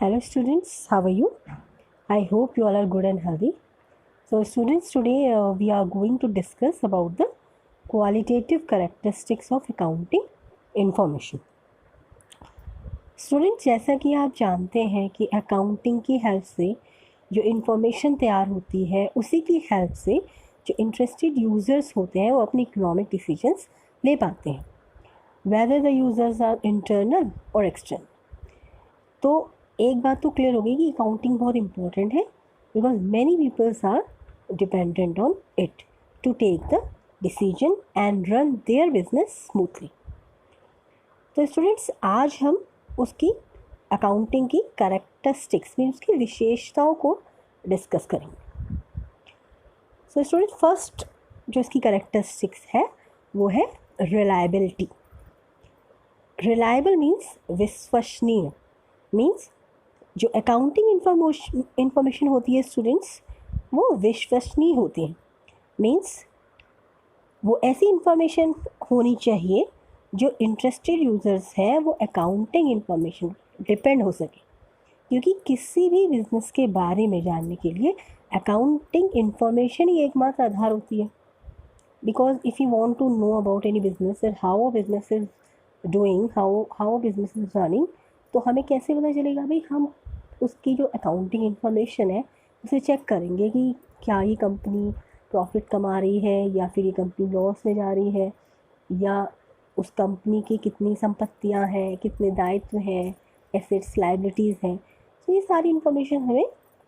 Hello students, how are you? I hope you all are good and healthy. So students, today we are going to discuss about the qualitative characteristics of accounting information. Students, जैसा कि आप जानते हैं कि accounting की help से जो information तैयार होती है उसी की हेल्प से जो इंटरेस्टेड यूज़र्स होते हैं वो अपनी इकोनॉमिक डिसीजंस ले पाते हैं, whether the users are internal और एक्सटर्नल। तो एक बात तो क्लियर हो गई कि अकाउंटिंग बहुत इंपॉर्टेंट है because many peoples are dependent on it to take the decision and run their business smoothly. तो स्टूडेंट्स, आज हम उसकी अकाउंटिंग की कैरेक्टरिस्टिक्स मीन उसकी विशेषताओं को डिस्कस करेंगे। सो स्टूडेंट, फर्स्ट जो इसकी कैरेक्टरिस्टिक्स है वो है रिलायबिलिटी। रिलायबल मीन्स विश्वसनीय, मीन्स जो अकाउंटिंग इंफॉर्मेशन होती है स्टूडेंट्स वो विश्वसनीय होती है। मीन्स वो ऐसी इंफॉर्मेशन होनी चाहिए जो इंटरेस्टेड यूज़र्स हैं वो अकाउंटिंग इंफॉर्मेशन डिपेंड हो सके, क्योंकि किसी भी बिज़नेस के बारे में जानने के लिए अकाउंटिंग इंफॉर्मेशन ही एकमात्र आधार होती है। Because if you want to know about any business and how a business is doing, how a business is running, तो हमें कैसे पता चलेगा भाई? हम उसकी जो अकाउंटिंग इंफॉर्मेशन है उसे चेक करेंगे कि क्या ये कंपनी प्रॉफिट कमा रही है या फिर ये कंपनी लॉस में जा रही है, या उस कंपनी की कितनी संपत्तियां हैं, कितने दायित्व हैं, एसेट्स लायबिलिटीज़ हैं। तो ये सारी इंफॉर्मेशन हमें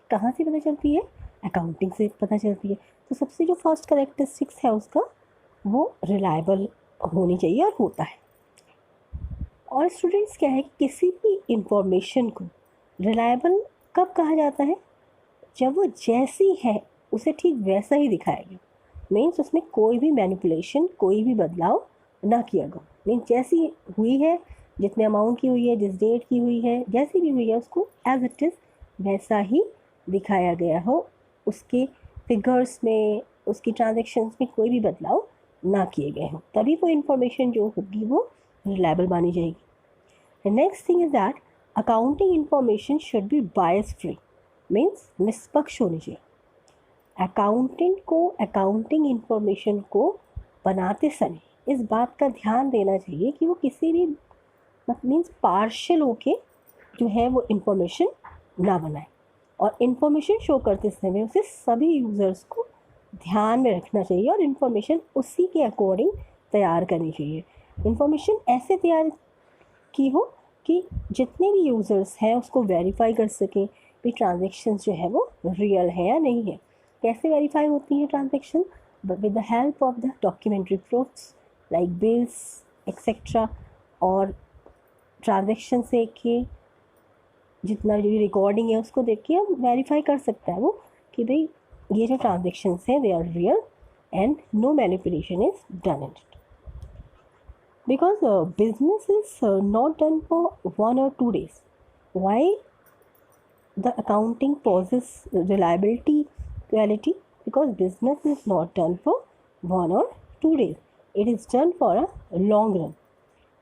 कहाँ से पता चलती है? अकाउंटिंग से पता चलती है। तो सबसे जो फर्स्ट कैरेक्टरिस्टिक्स है उसका वो रिलायबल होनी चाहिए और होता है। और स्टूडेंट्स, क्या है कि किसी भी इंफॉर्मेशन को रिलायबल कब कहा जाता है? जब वो जैसी है उसे ठीक वैसा ही दिखाया गया, मीन्स उसमें कोई भी मैनिपुलेशन, कोई भी बदलाव ना किया गया। मीन्स जैसी हुई है, जितने अमाउंट की हुई है, जिस डेट की हुई है, जैसी भी हुई है उसको एज इट इज़ वैसा ही दिखाया गया हो, उसके फिगर्स में, उसकी ट्रांजेक्शन्स में कोई भी बदलाव ना किए गए हों, तभी वो इंफॉर्मेशन जो होगी वो रिलायबल मानी जाएगी। The next thing is that accounting information should be bias free, means निष्पक्ष होनी चाहिए। अकाउंटेंट को अकाउंटिंग इंफॉर्मेशन को बनाते समय इस बात का ध्यान देना चाहिए कि वो किसी भी मीन्स पार्शियल होके जो है वो इंफॉर्मेशन ना बनाए, और इंफॉर्मेशन शो करते समय उसे सभी यूज़र्स को ध्यान में रखना चाहिए और इन्फॉर्मेशन उसी के अकॉर्डिंग तैयार करनी चाहिए। इंफॉर्मेशन ऐसे तैयार की हो कि जितने भी यूज़र्स हैं उसको वेरीफाई कर सकें कि ट्रांजेक्शन्स जो है वो रियल है या नहीं है। कैसे वेरीफाई होती है transaction? With the help of the documentary proofs like bills etcetera, और ट्रांजेक्शन से के जितना जो रिकॉर्डिंग है उसको देख के हम वेरीफाई कर सकता है वो कि भाई ये जो ट्रांजेक्शन्स हैं they are real and no manipulation is done in it. Because business is not done for 1 or 2 days. Why the accounting possesses reliability quality? Because business is not done for 1 or 2 days. It is done for a long run.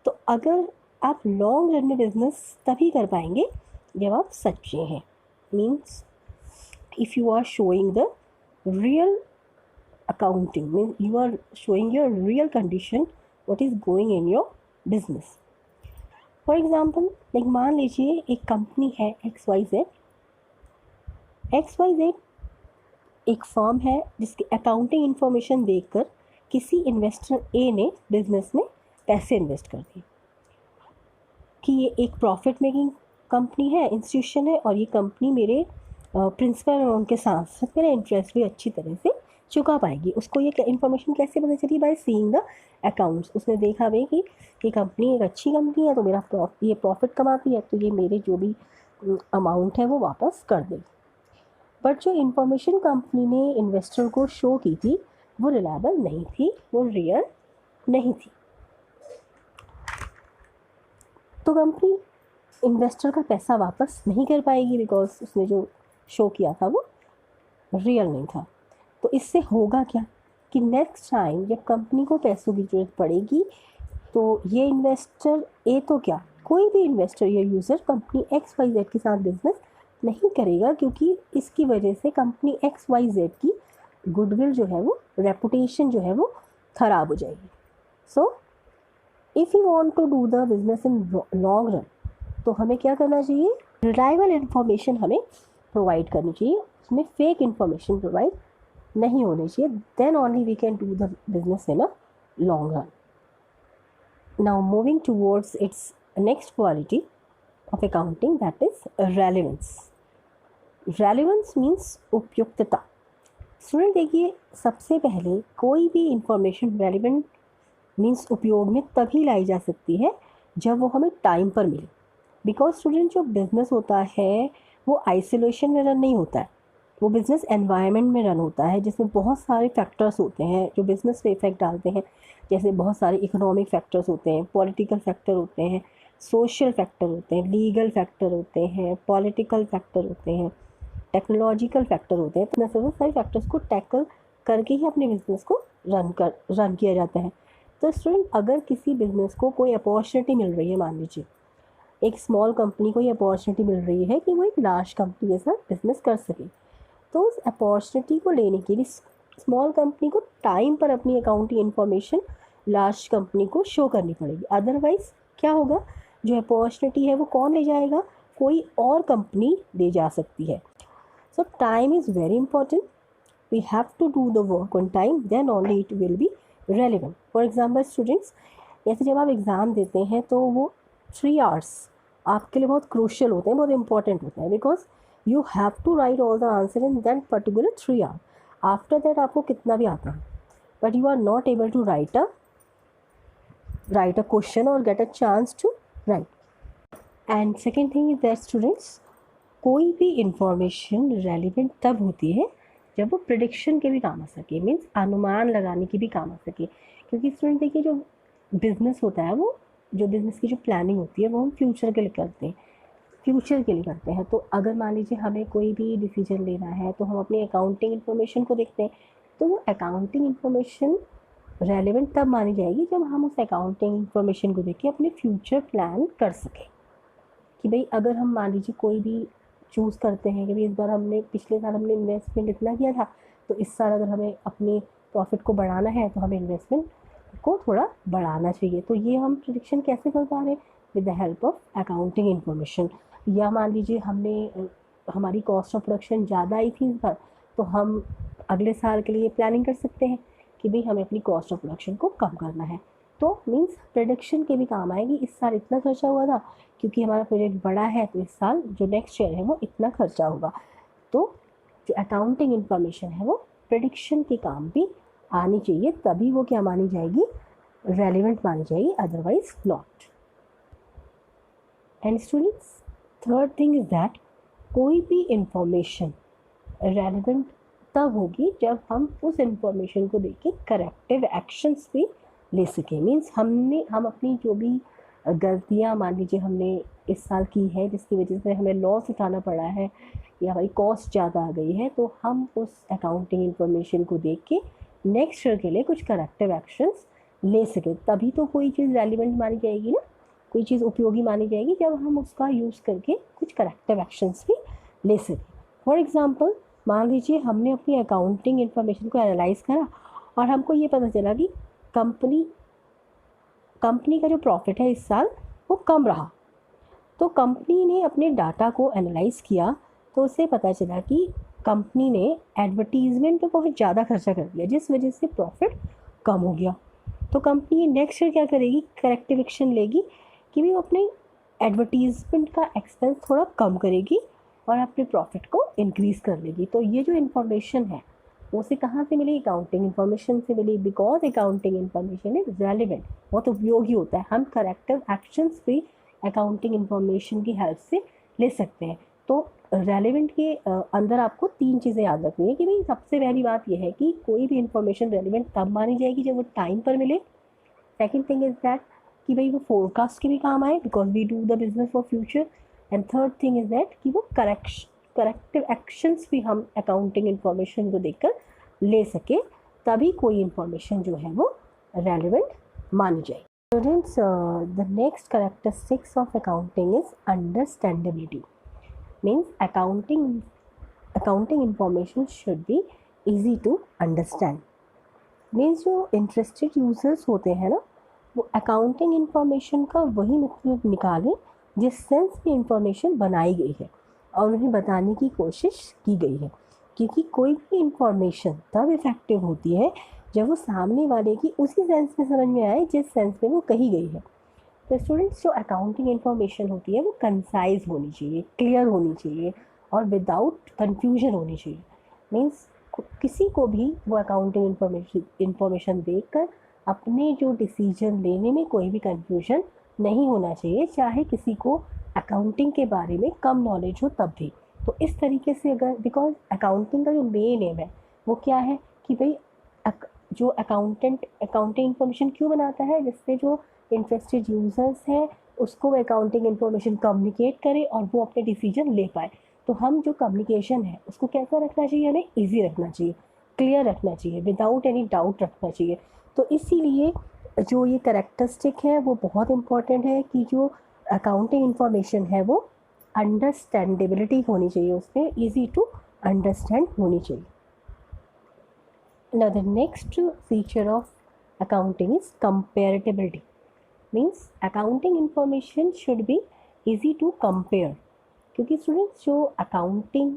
तो अगर आप long run में business तभी कर पाएंगे जब आप सच्चे हैं। Means if you are showing the real accounting, means you are showing your real condition, what is going in your business. For example, like मान लीजिए एक कंपनी है XYZ एक फर्म है जिसकी अकाउंटिंग इंफॉर्मेशन देखकर किसी इन्वेस्टर ए ने बिजनेस में पैसे इन्वेस्ट कर दिए कि ये एक प्रॉफिट मेकिंग कंपनी है, इंस्टीट्यूशन है, और ये कंपनी मेरे प्रिंसिपल अमाउंट के साथ साथ मेरा इंटरेस्ट भी अच्छी तरह से चुका पाएगी। उसको ये इन्फॉर्मेशन कैसे पता चली? By seeing the accounts. उसने देखा भाई कि ये कंपनी एक अच्छी कंपनी है तो मेरा ये प्रॉफिट कमाती है तो ये मेरे जो भी अमाउंट है वो वापस कर देगी। बट जो इन्फॉर्मेशन कंपनी ने इन्वेस्टर को शो की थी वो रिलायबल नहीं थी, वो रियल नहीं थी, तो कंपनी इन्वेस्टर का पैसा वापस नहीं कर पाएगी बिकॉज उसने जो शो किया था वो रियल नहीं था। तो इससे होगा क्या कि नेक्स्ट टाइम जब कंपनी को पैसों की ज़रूरत पड़ेगी तो ये इन्वेस्टर ए तो क्या कोई भी इन्वेस्टर या यूज़र कंपनी XYZ के साथ बिजनेस नहीं करेगा, क्योंकि इसकी वजह से कंपनी XYZ की गुडविल जो है वो, रेपुटेशन जो है वो ख़राब हो जाएगी. So if you want to do the business in long run, तो हमें क्या करना चाहिए, रिलायबल इन्फॉर्मेशन हमें प्रोवाइड करनी चाहिए, उसमें फेक इन्फॉर्मेशन प्रोवाइड नहीं होनी चाहिए. Then only we can do the business in a long run. Now moving towards its next quality of accounting, that is relevance. Relevance means उपयुक्तता. स्टूडेंट देखिए, सबसे पहले कोई भी इंफॉर्मेशन रेलिवेंट मीन्स उपयोग में तभी लाई जा सकती है जब वो हमें टाइम पर मिले. बिकॉज स्टूडेंट, जो बिज़नेस होता है वो आइसोलेशन में रन नहीं होता है, वो बिज़नेस एनवायरनमेंट में रन होता है, जिसमें बहुत सारे फैक्टर्स होते हैं जो बिज़नेस पे इफ़ेक्ट डालते हैं. जैसे बहुत सारे इकोनॉमिक फैक्टर्स होते हैं, पॉलिटिकल फैक्टर होते हैं, सोशल फैक्टर होते हैं, लीगल फैक्टर होते हैं, पॉलिटिकल फैक्टर होते हैं, टेक्नोलॉजिकल फैक्टर होते हैं. तो बहुत सारे फैक्टर्स को टैकल करके ही अपने बिज़नेस को रन किया जाता है. तो स्टूडेंट, अगर किसी बिज़नेस को कोई अपॉर्चुनिटी मिल रही है, मान लीजिए एक स्मॉल कंपनी को ये अपॉर्चुनिटी मिल रही है कि वो एक लार्ज कंपनी के साथ बिज़नेस कर सके, तो उस अपॉर्चुनिटी को लेने के लिए स्मॉल कंपनी को टाइम पर अपनी अकाउंटिंग इन्फॉर्मेशन लार्ज कंपनी को शो करनी पड़ेगी. अदरवाइज़ क्या होगा, जो अपॉर्चुनिटी है वो कौन ले जाएगा, कोई और कंपनी ले जा सकती है. So time is very important. We have to do the work on time, then only it will be relevant. For example students, जैसे जब आप एग्ज़ाम देते हैं तो वो 3 आवर्स आपके लिए बहुत क्रूशियल होते हैं, बहुत इंपॉर्टेंट होते हैं. Because you have to write all the answer in that particular 3 hour. After that आपको कितना भी आता है, but you are not able to write a question or get a chance to write. And second thing is that students, कोई भी information relevant तब होती है जब वो प्रिडिक्शन के भी काम आ सके, मीन्स अनुमान लगाने की भी काम आ सके. क्योंकि स्टूडेंट देखिए, जो बिज़नेस होता है, वो जो बिज़नेस की जो प्लानिंग होती है वो हम फ्यूचर के लिए करते हैं. तो अगर मान लीजिए हमें कोई भी डिसीजन लेना है, तो हम अपनी अकाउंटिंग इन्फॉर्मेशन को देखते हैं. तो वो अकाउंटिंग इन्फॉर्मेशन रेलिवेंट तब मानी जाएगी जब हम उस अकाउंटिंग इन्फॉर्मेशन को देख के अपने फ्यूचर प्लान कर सकें. कि भाई अगर हम मान लीजिए कोई भी चूज़ करते हैं कि भाई इस बार पिछले साल हमने इन्वेस्टमेंट इतना किया था, तो इस साल अगर हमें अपने प्रॉफिट को बढ़ाना है तो हमें इन्वेस्टमेंट को थोड़ा बढ़ाना चाहिए. तो ये हम प्रेडिक्शन कैसे कर पा रहे हैं, with the help of accounting information. या मान लीजिए हमारी कॉस्ट ऑफ प्रोडक्शन ज़्यादा आई थी इस बार, तो हम अगले साल के लिए प्लानिंग कर सकते हैं कि भाई हमें अपनी कॉस्ट ऑफ प्रोडक्शन को कम करना है. तो मीन्स प्रेडिक्शन के भी काम आएगी. इस साल इतना खर्चा हुआ था, क्योंकि हमारा प्रोजेक्ट बड़ा है, तो इस साल जो नेक्स्ट ईयर है वो इतना खर्चा होगा. तो जो अकाउंटिंग इन्फॉर्मेशन है वो प्रेडिक्शन के काम भी आनी चाहिए, तभी वो क्या मानी जाएगी, रेलिवेंट मानी जाएगी, otherwise not. And students, third thing is that कोई भी इंफॉर्मेशन रेलिवेंट तब होगी जब हम उस इंफॉर्मेशन को देख के करेक्टिव एक्शंस भी ले सकें. मीन्स हम अपनी जो भी गलतियाँ मान लीजिए हमने इस साल की है, जिसकी वजह से हमें लॉस उठाना पड़ा है या हमारी कॉस्ट ज़्यादा आ गई है, तो हम उस अकाउंटिंग इन्फॉर्मेशन को देख के नेक्स्ट ईयर के लिए कुछ करेक्टिव एक्शंस ले सकें. तभी तो कोई चीज़ रेलिवेंट मानी जाएगी ना, कोई चीज़ उपयोगी मानी जाएगी जब हम उसका यूज़ करके कुछ करेक्टिव एक्शंस भी ले सकें. फॉर एग्ज़ाम्पल, मान लीजिए हमने अपनी अकाउंटिंग इन्फॉर्मेशन को एनालाइज़ करा और हमको ये पता चला कि कंपनी का जो प्रॉफिट है इस साल वो कम रहा. तो कंपनी ने अपने डाटा को एनालाइज़ किया, तो उससे पता चला कि कंपनी ने एडवर्टीज़मेंट पे बहुत ज़्यादा खर्चा कर दिया, जिस वजह से प्रॉफिट कम हो गया. तो कंपनी नेक्स्ट ईयर क्या करेगी, करेक्टिव एक्शन लेगी कि भी वो अपने एडवर्टीज़मेंट का एक्सपेंस थोड़ा कम करेगी और अपने प्रॉफिट को इंक्रीज़ कर लेगी. तो ये जो इन्फॉर्मेशन है उसे कहाँ से मिली, अकाउंटिंग इन्फॉर्मेशन से मिली. Because accounting information is relevant, बहुत उपयोगी होता है. हम करेक्टिव एक्शंस भी अकाउंटिंग इन्फॉर्मेशन की हेल्प से ले सकते हैं. तो रेलिवेंट के अंदर आपको 3 चीज़ें याद रखनी है कि भाई सबसे पहली बात यह है कि कोई भी इन्फॉर्मेशन रेलिवेंट तब मानी जाएगी जब वो टाइम पर मिले. सेकेंड थिंग इज़ दैट कि भाई वो फोरकास्ट के भी काम आए, because we do the business for future. And third thing is that कि वो करेक्टिव एक्शंस भी हम अकाउंटिंग इन्फॉर्मेशन को देखकर ले सके, तभी कोई इन्फॉर्मेशन जो है वो रेलिवेंट मानी जाए. Students, the next characteristics of accounting is understandability. Means accounting information should be easy to understand. Means जो इंटरेस्टेड यूज़र्स होते हैं ना, वो अकाउंटिंग इंफॉर्मेशन का वही मतलब निकालें जिस सेंस में इंफॉर्मेशन बनाई गई है और उन्हें बताने की कोशिश की गई है, क्योंकि कोई भी इंफॉर्मेशन तब इफ़ेक्टिव होती है जब वो सामने वाले की उसी सेंस में समझ में आए जिस सेंस में वो कही गई है। तो स्टूडेंट्स, जो अकाउंटिंग इंफॉर्मेशन होती है वो कंसाइज होनी चाहिए, क्लियर होनी चाहिए और विदाउट कन्फ्यूजन होनी चाहिए। मीन्स किसी को भी वो अकाउंटिंग इंफॉर्मेशन देखकर अपने जो डिसीजन लेने में कोई भी कन्फ्यूजन नहीं होना चाहिए, चाहे किसी को अकाउंटिंग के बारे में कम नॉलेज हो तब भी। तो इस तरीके से अगर, बिकॉज अकाउंटिंग का जो मेन एम है वो क्या है कि भाई जो अकाउंटिंग इंफॉर्मेशन क्यों बनाता है, जिससे जो इंटरेस्टेड यूज़र्स हैं उसको वो अकाउंटिंग इंफॉर्मेशन कम्युनिकेट करे और वो अपने डिसीजन ले पाए। तो हम जो कम्युनिकेशन है उसको कैसा रखना चाहिए, हमें ईजी रखना चाहिए, क्लियर रखना चाहिए, विदाउट एनी डाउट रखना चाहिए। तो इसीलिए जो ये कैरेक्टरिस्टिक है वो बहुत इम्पॉर्टेंट है कि जो अकाउंटिंग इंफॉर्मेशन है वो अंडरस्टैंडेबिलिटी होनी चाहिए, उसमें ईजी टू अंडरस्टैंड होनी चाहिए। Now the next feature of accounting is comparability. Means accounting information should be easy to compare. क्योंकि स्टूडेंट्स, जो अकाउंटिंग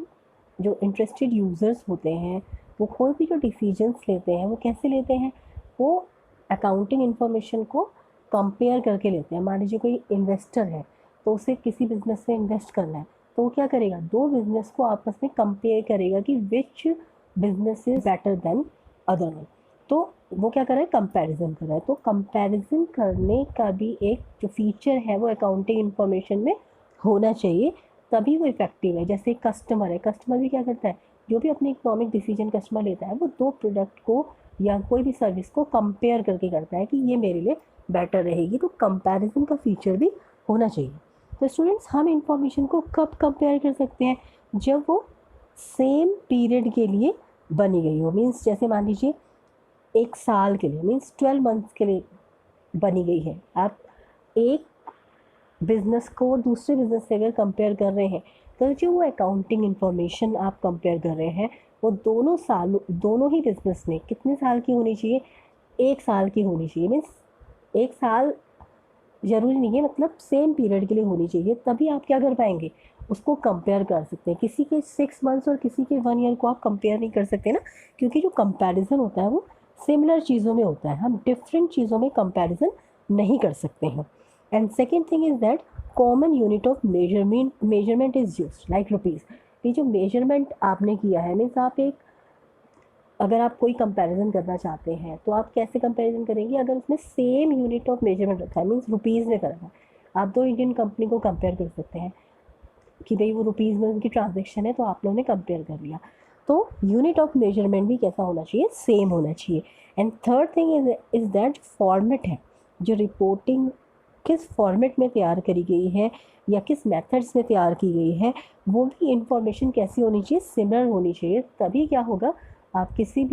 जो इंटरेस्टेड यूज़र्स होते हैं वो कोई भी जो डिसीजंस लेते हैं वो कैसे लेते हैं, वो अकाउंटिंग इंफॉर्मेशन को कंपेयर करके लेते हैं। मान लीजिए कोई इन्वेस्टर है तो उसे किसी बिज़नेस में इन्वेस्ट करना है, तो वो क्या करेगा, दो बिज़नेस को आपस में कंपेयर करेगा कि which business is better than other one. तो वो क्या कर रहा है, कंपैरिजन कर रहा है। तो कंपैरिजन करने का भी एक जो फीचर है वो अकाउंटिंग इंफॉर्मेशन में होना चाहिए, तभी वो इफेक्टिव है। जैसे कस्टमर है, कस्टमर भी क्या करता है, जो भी अपने इकोनॉमिक डिसीजन कस्टमर लेता है वो दो प्रोडक्ट को या कोई भी सर्विस को कंपेयर करके करता है कि ये मेरे लिए बेटर रहेगी। तो कंपैरिजन का फीचर भी होना चाहिए। तो स्टूडेंट्स, हम इंफॉर्मेशन को कब कंपेयर कर सकते हैं, जब वो सेम पीरियड के लिए बनी गई हो। मीन्स जैसे मान लीजिए एक साल के लिए, मीन्स 12 मंथ्स के लिए बनी गई है। आप एक बिज़नेस को दूसरे बिज़नेस से अगर कंपेयर कर रहे हैं तो जो वो अकाउंटिंग इंफॉर्मेशन आप कंपेयर कर रहे हैं वो दोनों ही बिज़नेस में कितने साल की होनी चाहिए, एक साल की होनी चाहिए। मीन्स एक साल ज़रूरी नहीं है, मतलब सेम पीरियड के लिए होनी चाहिए, तभी आप क्या कर पाएंगे, उसको कंपेयर कर सकते हैं। किसी के 6 मंथ्स और किसी के 1 ईयर को आप कंपेयर नहीं कर सकते ना, क्योंकि जो कंपैरिजन होता है वो सिमिलर चीज़ों में होता है, हम डिफरेंट चीज़ों में कंपैरिजन नहीं कर सकते हैं। And second thing is that common unit of measurement is used like rupees. ये जो मेजरमेंट आपने किया है, मीन्स आप एक, अगर आप कोई कंपैरिजन करना चाहते हैं तो आप कैसे कंपैरिजन करेंगे, अगर उसने सेम यूनिट ऑफ मेजरमेंट रखा है, मीन्स रुपीज़ में करा है। आप दो इंडियन कंपनी को कंपेयर कर सकते हैं कि भाई वो रुपीज़ में उनकी ट्रांजेक्शन है, तो आप लोगों ने कंपेयर कर लिया। तो यूनिट ऑफ मेजरमेंट भी कैसा होना चाहिए, सेम होना चाहिए। And third thing is that format है, जो रिपोर्टिंग किस फॉर्मेट में तैयार करी गई है या किस मेथड्स में तैयार की गई है, वो भी इंफॉर्मेशन कैसी होनी चाहिए, सिमिलर होनी चाहिए। तभी क्या होगा, आप किसी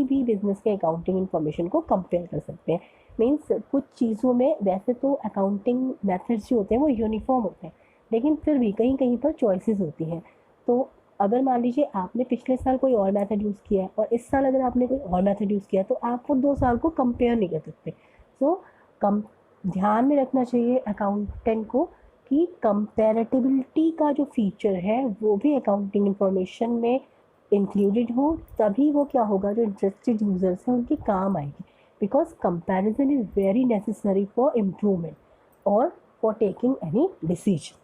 भी बिज़नेस के अकाउंटिंग इंफॉर्मेशन को कंपेयर कर सकते हैं। मीन्स कुछ चीज़ों में वैसे तो अकाउंटिंग मेथड्स जो होते हैं वो यूनिफॉर्म होते हैं, लेकिन फिर भी कहीं कहीं पर चॉइसेस होती हैं। तो अगर मान लीजिए आपने पिछले साल कोई और मेथड यूज़ किया है और इस साल अगर आपने कोई और मेथड यूज़ किया तो आप वो 2 साल को कंपेयर नहीं कर सकते। सो ध्यान में रखना चाहिए अकाउंटेंट को कि कंपेरेटिबिलिटी का जो फीचर है वो भी अकाउंटिंग इंफॉर्मेशन में इंक्लूडेड हो, तभी वो क्या होगा, जो इंटरेस्टेड यूज़र्स हैं उनके काम आएगी। Because comparison is very necessary for improvement और फॉर टेकिंग एनी डिसीजन।